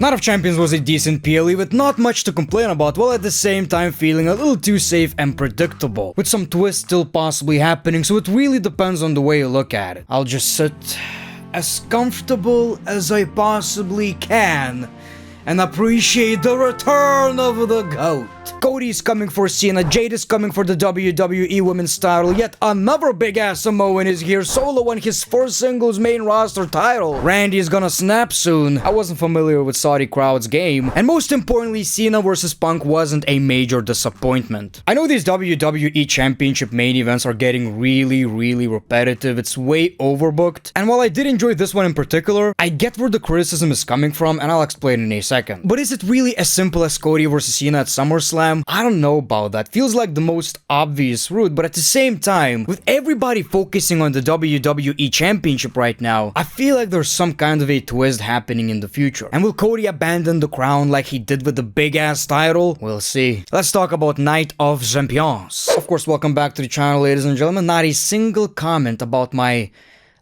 Night of Champions was a decent PLE with not much to complain about, while at the same time feeling a little too safe and predictable, with some twists still possibly happening, so it really depends on the way you look at it. I'll just sit as comfortable as I possibly can and appreciate the return of the GOAT. Cody's coming for Cena, Jade is coming for the WWE Women's title, yet another big-ass Samoan is here solo on his first singles main roster title. Randy is gonna snap soon. I wasn't familiar with Saudi crowd's game, and most importantly, Cena vs Punk wasn't a major disappointment. I know these WWE Championship main events are getting really repetitive, it's way overbooked, and while I did enjoy this one in particular, I get where the criticism is coming from, and I'll explain in a second. But is it really as simple as Cody vs Cena at SummerSlam? I don't know about that. Feels like the most obvious route, but at the same time, with everybody focusing on the WWE Championship right now, I feel like there's some kind of a twist happening in the future. And will Cody abandon the crown like he did with the big-ass title? We'll see. Let's talk about Night of Champions. Of course, welcome back to the channel, ladies and gentlemen. Not a single comment about my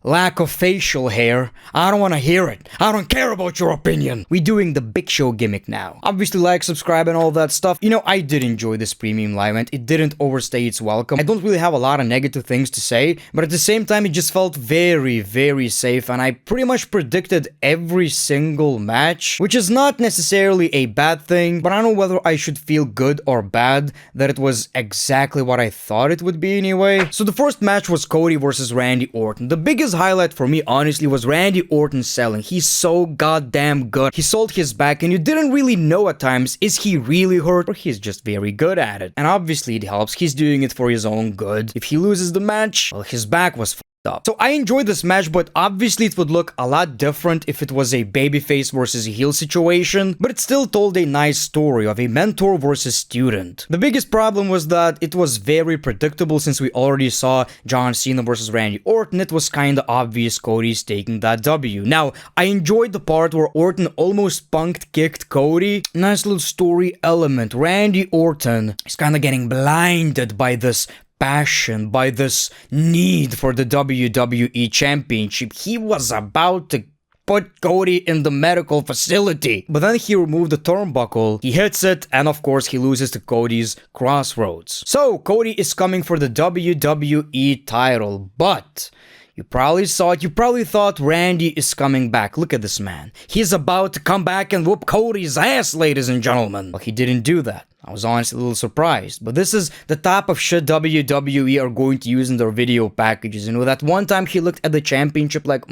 lack of facial hair. I don't want to hear it. I don't care about your opinion. We're doing the Big Show gimmick now. Obviously, like, subscribe, and all that stuff. You know, I did enjoy this premium live event. It didn't overstay its welcome. I don't really have a lot of negative things to say, but at the same time, it just felt very safe, and I pretty much predicted every single match, which is not necessarily a bad thing, but I don't know whether I should feel good or bad that it was exactly what I thought it would be anyway. So the first match was Cody versus Randy Orton. The biggest highlight for me, honestly, was Randy Orton selling. He's so goddamn good. He sold his back, and you didn't really know at times, is he really hurt or he's just very good at it. And obviously it helps. He's doing it for his own good. If he loses the match, well, his back was up. So I enjoyed this match, but obviously it would look a lot different if it was a babyface versus a heel situation, but it still told a nice story of a mentor versus student. The biggest problem was that it was very predictable since we already saw John Cena versus Randy Orton. It was kinda obvious Cody's taking that W. Now, I enjoyed the part where Orton almost kicked Cody. Nice little story element. Randy Orton is kinda getting blinded by this passion, by this need for the WWE Championship. He was about to put Cody in the medical facility, but then he removed the turnbuckle, he hits it, and of course he loses to Cody's crossroads. So Cody is coming for the WWE title, but you probably saw it, you probably thought Randy is coming back. Look at this man. He's about to come back and whoop Cody's ass, ladies and gentlemen. Well, he didn't do that. I was honestly a little surprised, but this is the type of shit WWE are going to use in their video packages. You know, that one time he looked at the championship like,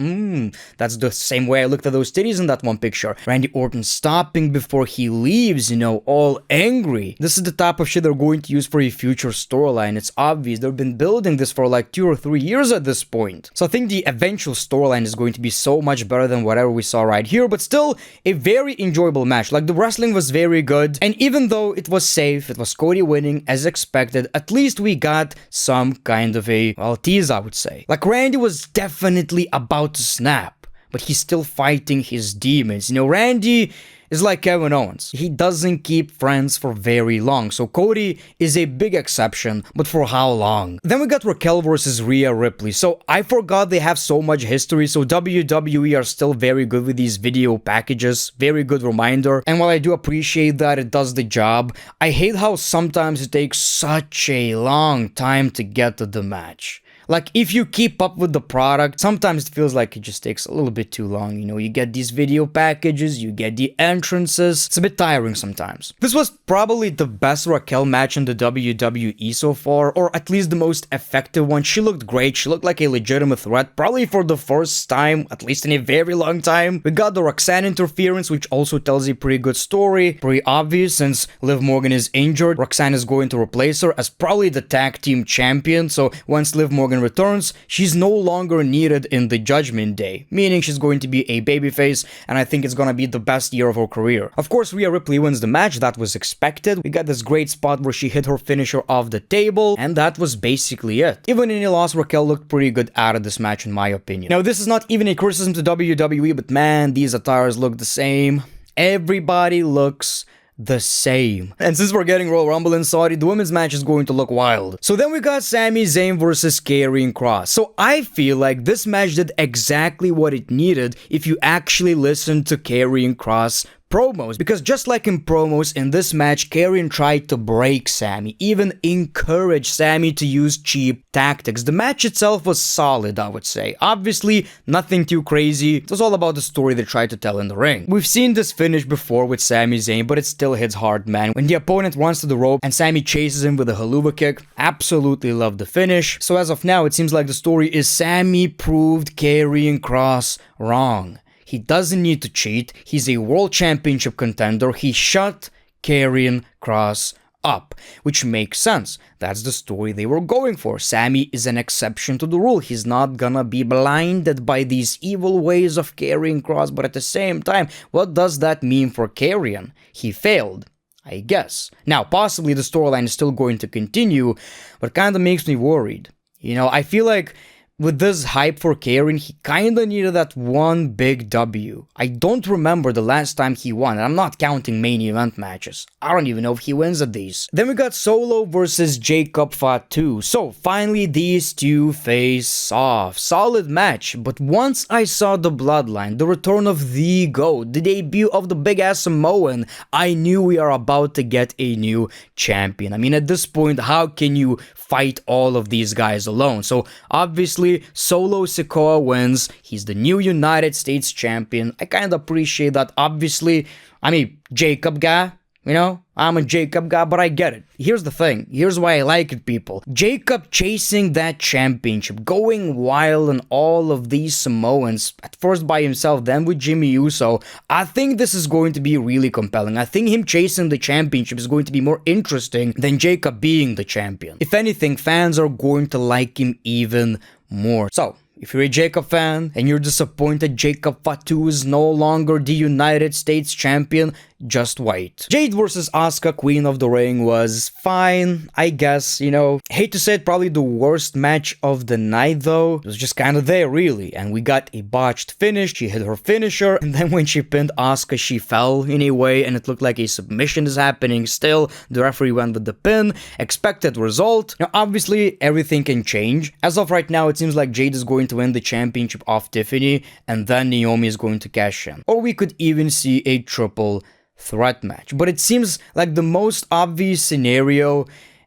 that's the same way I looked at those titties in that one picture. Randy Orton stopping before he leaves, you know, all angry. This is the type of shit they're going to use for a future storyline. It's obvious. They've been building this for like 2 or 3 years at this point. So I think the eventual storyline is going to be so much better than whatever we saw right here, but still a very enjoyable match. Like, the wrestling was very good, and even though it was safe, it was Cody winning as expected, at least we got some kind of a, well, tease, I would say. Like, Randy was definitely about to snap, but he's still fighting his demons. You know, Randy is like Kevin Owens. He doesn't keep friends for very long, so Cody is a big exception, but for how long? Then we got Raquel versus Rhea Ripley. So I forgot they have so much history, so WWE are still very good with these video packages. Very good reminder, and while I do appreciate that it does the job, I hate how sometimes it takes such a long time to get to the match. Like, if you keep up with the product, sometimes it feels like it just takes a little bit too long. You know, you get these video packages, you get the entrances. It's a bit tiring sometimes. This was probably the best Raquel match in the WWE so far, or at least the most effective one. She looked great. She looked like a legitimate threat, probably for the first time, at least in a very long time. We got the Roxanne interference, which also tells a pretty good story. Pretty obvious, since Liv Morgan is injured, Roxanne is going to replace her as probably the tag team champion. So once Liv Morgan returns, she's no longer needed in the Judgment Day, meaning she's going to be a babyface, and I think it's gonna be the best year of her career. Of course, Rhea Ripley wins the match. That was expected. We got this great spot where she hit her finisher off the table, and that was basically it. Even in a loss, Raquel looked pretty good out of this match in my opinion. Now, this is not even a criticism to WWE, but man, these attires look the same. Everybody looks the same. And since we're getting Royal Rumble in Saudi, the women's match is going to look wild. So then we got Sami Zayn versus Karrion Kross. So I feel like this match did exactly what it needed if you actually listen to Karrion Kross promos, because just like in promos in this match, Karrion tried to break Sami, even encouraged Sami to use cheap tactics. The match itself was solid, I would say. Obviously, nothing too crazy. It was all about the story they tried to tell in the ring. We've seen this finish before with Sami Zayn, but it still hits hard, man. When the opponent runs to the rope and Sami chases him with a haluva kick, absolutely love the finish. So as of now, it seems like the story is Sami proved Karrion Kross wrong. He doesn't need to cheat. He's a world championship contender. He shut Karrion Kross up, which makes sense. That's the story they were going for. Sami is an exception to the rule. He's not gonna be blinded by these evil ways of Karrion Kross, but at the same time, what does that mean for Karrion? He failed, I guess. Now, possibly the storyline is still going to continue, but kinda makes me worried. You know, I feel like with this hype for Karrion, he kinda needed that one big W. I don't remember the last time he won, and I'm not counting main event matches. I don't even know if he wins at these. Then we got Solo versus Jacob Fatu. So finally these two face off. Solid match, but once I saw the bloodline, the return of the GOAT, the debut of the big ass Samoan, I knew we are about to get a new champion. I mean, at this point, how can you fight all of these guys alone? So obviously, Solo Sikoa wins. He's the new United States champion. I kind of appreciate that. Obviously, I'm a Jacob guy, you know? I'm a Jacob guy, but I get it. Here's the thing. Here's why I like it, people. Jacob chasing that championship, going wild on all of these Samoans, at first by himself, then with Jimmy Uso. I think this is going to be really compelling. I think him chasing the championship is going to be more interesting than Jacob being the champion. If anything, fans are going to like him even more. So, if you're a Jacob fan and you're disappointed Jacob Fatu is no longer the United States champion, just wait. Jade versus Asuka, Queen of the Ring, was fine, I guess, you know. Hate to say it, probably the worst match of the night though. It was just kind of there, really. And we got a botched finish. She hit her finisher, and then when she pinned Asuka, she fell in a way, and it looked like a submission is happening still. The referee went with the pin. Expected result. Now, obviously, everything can change. As of right now, it seems like Jade is going to win the championship off Tiffany, and then Naomi is going to cash in. Or we could even see a triple threat match. But it seems like the most obvious scenario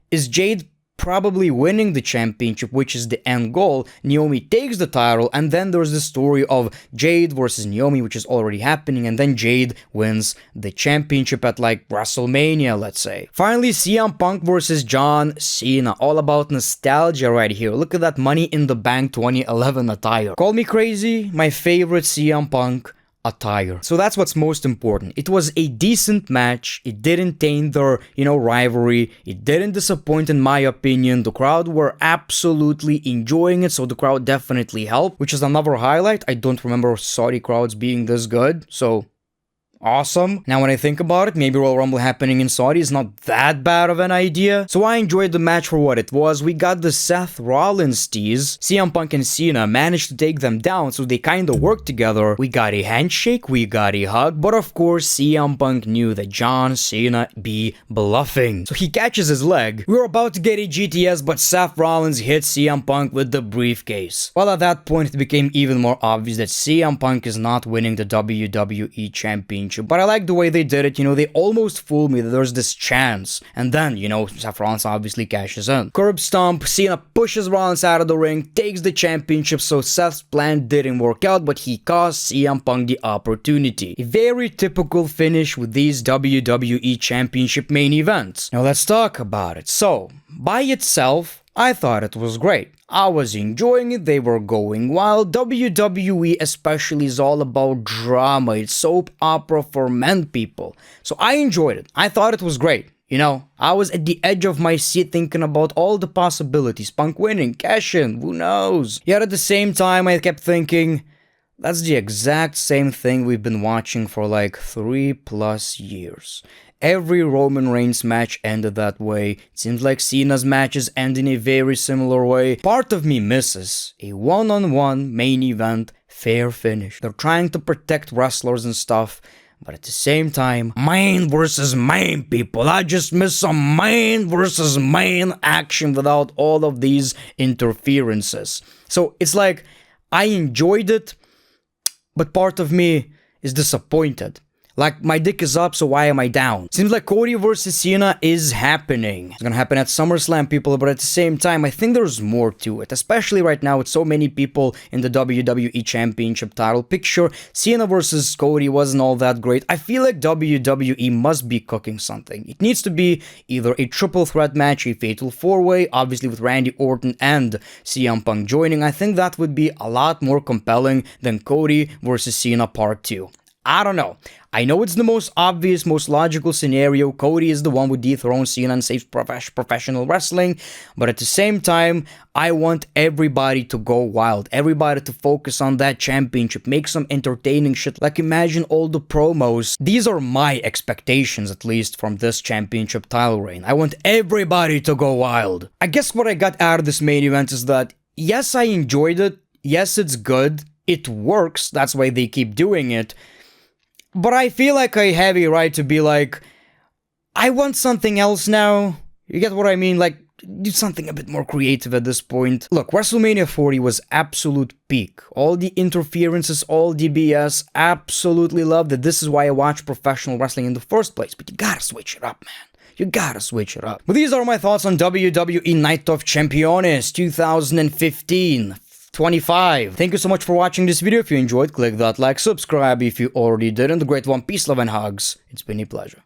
is Jade probably winning the championship, which is the end goal. Naomi takes the title, and then there's the story of Jade versus Naomi, which is already happening, and then Jade wins the championship at like WrestleMania, let's say. Finally, CM Punk versus John Cena. All about nostalgia right here. Look at that Money in the Bank 2011 attire. Call me crazy, my favorite CM Punk attire. So that's what's most important. It was a decent match. It didn't taint their, rivalry. It didn't disappoint in my opinion. The crowd were absolutely enjoying it, so the crowd definitely helped, which is another highlight. I don't remember Saudi crowds being this good, so awesome. Now when I think about it, maybe Royal Rumble happening in Saudi is not that bad of an idea. So I enjoyed the match for what it was. We got the Seth Rollins tease. CM Punk and Cena managed to take them down, so they kinda worked together. We got a handshake, we got a hug, but of course CM Punk knew that John Cena be bluffing. So he catches his leg. We were about to get a GTS, but Seth Rollins hit CM Punk with the briefcase. Well, at that point it became even more obvious that CM Punk is not winning the WWE Championship. But I like the way they did it. They almost fooled me that there's this chance. And then, Seth Rollins obviously cashes in. Curb stomp, Cena pushes Rollins out of the ring, takes the championship, so Seth's plan didn't work out, but he cost CM Punk the opportunity. A very typical finish with these WWE Championship main events. Now let's talk about it. So, by itself, I thought it was great. I was enjoying it, they were going wild. WWE especially is all about drama, it's soap opera for men, people. So I enjoyed it, I thought it was great. I was at the edge of my seat thinking about all the possibilities. Punk winning, cash in, who knows? Yet at the same time I kept thinking, that's the exact same thing we've been watching for like 3+ years. Every Roman Reigns match ended that way. It seems like Cena's matches end in a very similar way. Part of me misses a one-on-one main event fair finish. They're trying to protect wrestlers and stuff, but at the same time, main versus main, people. I just miss some main versus main action without all of these interferences. So it's like, I enjoyed it, but part of me is disappointed. Like, my dick is up, so why am I down? Seems like Cody versus Cena is happening. It's gonna happen at SummerSlam, people, but at the same time, I think there's more to it. Especially right now with so many people in the WWE Championship title picture. Cena versus Cody wasn't all that great. I feel like WWE must be cooking something. It needs to be either a triple threat match, a fatal four-way, obviously with Randy Orton and CM Punk joining. I think that would be a lot more compelling than Cody versus Cena Part 2. I don't know. I know it's the most obvious, most logical scenario. Cody is the one who dethrones Cena and saves professional wrestling. But at the same time, I want everybody to go wild. Everybody to focus on that championship. Make some entertaining shit. Like, imagine all the promos. These are my expectations, at least, from this championship title reign. I want everybody to go wild. I guess what I got out of this main event is that, yes, I enjoyed it. Yes, it's good. It works. That's why they keep doing it. But I feel like I have a right to be like, I want something else now. You get what I mean? Like, do something a bit more creative at this point. Look, WrestleMania 40 was absolute peak. All the interferences, all the BS, absolutely loved it. This is why I watch professional wrestling in the first place. But you gotta switch it up, man. You gotta switch it up. But these are my thoughts on WWE Night of Champions 2015. 25. Thank you so much for watching this video. If you enjoyed, click that like, subscribe if you already did, and the great one, peace, love, and hugs. It's been a pleasure.